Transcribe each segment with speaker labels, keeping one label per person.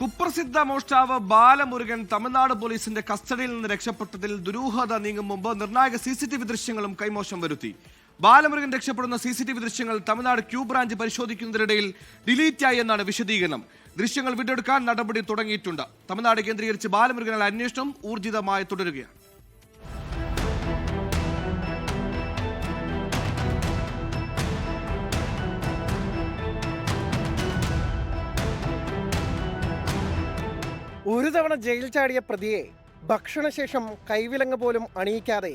Speaker 1: കുപ്രസിദ്ധ മോഷ്ടാവ് ബാലമുരുകൻ തമിഴ്നാട് പോലീസിന്റെ കസ്റ്റഡിയിൽ നിന്ന് രക്ഷപ്പെട്ടതിൽ ദുരൂഹത നീങ്ങും മുമ്പ് നിർണായക CCTV ദൃശ്യങ്ങളും കൈമോശം വരുത്തി. ബാലമുരുകൻ രക്ഷപ്പെടുന്ന CCTV ദൃശ്യങ്ങൾ തമിഴ്നാട് ക്യൂ ബ്രാഞ്ച് പരിശോധിക്കുന്നതിനിടയിൽ ഡിലീറ്റായി എന്നാണ് വിശദീകരണം. ദൃശ്യങ്ങൾ വീണ്ടെടുക്കാൻ നടപടി തുടങ്ങിയിട്ടുണ്ട്. തമിഴ്നാട് കേന്ദ്രീകരിച്ച് ബാലമുരുകനുള്ള അന്വേഷണം ഊർജിതമായി തുടരുകയാണ്.
Speaker 2: ഒരു തവണ ജയിൽ ചാടിയ പ്രതിയെ ഭക്ഷണശേഷം കൈവിലങ്ങ് പോലും അണിയിക്കാതെ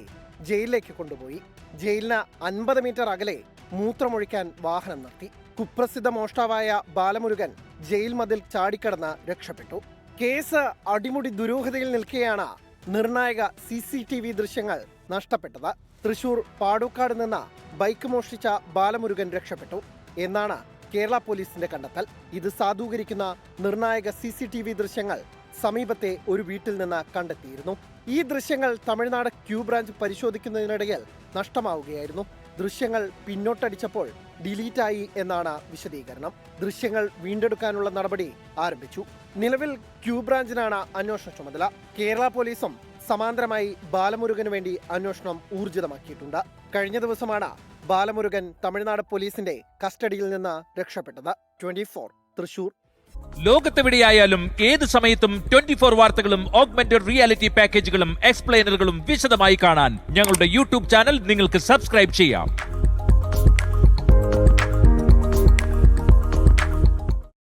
Speaker 2: ജയിലിലേക്ക് കൊണ്ടുപോയി. ജയിലിന് 50 മീറ്റർ അകലെ മൂത്രമൊഴിക്കാൻ വാഹനം നിർത്തി. കുപ്രസിദ്ധ മോഷ്ടാവായ ബാലമുരുകൻ ജയിൽ മതിൽ ചാടിക്കടന്ന് രക്ഷപ്പെട്ടു. കേസ് അടിമുടി ദുരൂഹതയിൽ നിൽക്കെയാണ് നിർണായക CCTV ദൃശ്യങ്ങൾ നഷ്ടപ്പെട്ടത്. തൃശൂർ പാടൂക്കാട് നിന്ന് ബൈക്ക് മോഷ്ടിച്ച ബാലമുരുകൻ രക്ഷപ്പെട്ടു എന്നാണ് കേരള പോലീസിന്റെ കണ്ടെത്തൽ. ഇത് സാധൂകരിക്കുന്ന നിർണായക CCTV ദൃശ്യങ്ങൾ സമീപത്തെ ഒരു വീട്ടിൽ നിന്ന് കണ്ടെത്തിയിരുന്നു. ഈ ദൃശ്യങ്ങൾ തമിഴ്നാട് ക്യൂ ബ്രാഞ്ച് പരിശോധിക്കുന്നതിനിടയിൽ നഷ്ടമാവുകയായിരുന്നു. ദൃശ്യങ്ങൾ പിന്നോട്ടടിച്ചപ്പോൾ ഡിലീറ്റായി എന്നാണ് വിശദീകരണം. ദൃശ്യങ്ങൾ വീണ്ടെടുക്കാനുള്ള നടപടി ആരംഭിച്ചു. നിലവിൽ ക്യൂ ബ്രാഞ്ചിനാണ് അന്വേഷണ ചുമതല. കേരള പോലീസും സമാന്തരമായി ബാലമുരുകന് വേണ്ടി അന്വേഷണം ഊർജിതമാക്കിയിട്ടുണ്ട്. കഴിഞ്ഞ ദിവസമാണ് ബാലമുരുകൻ തമിഴ്നാട് പോലീസിന്റെ കസ്റ്റഡിയിൽ നിന്ന് രക്ഷപ്പെട്ടത്. 24 തൃശൂർ.
Speaker 3: ലോകത്തെവിടെയായാലും ഏത് സമയത്തും 24 വാർത്തകളും ഓഗ്മെന്റഡ് റിയാലിറ്റി പാക്കേജുകളും എക്സ്പ്ലെയിനറുകളും വിശദമായി കാണാൻ ഞങ്ങളുടെ യൂട്യൂബ് ചാനൽ നിങ്ങൾക്ക് സബ്സ്ക്രൈബ് ചെയ്യാം.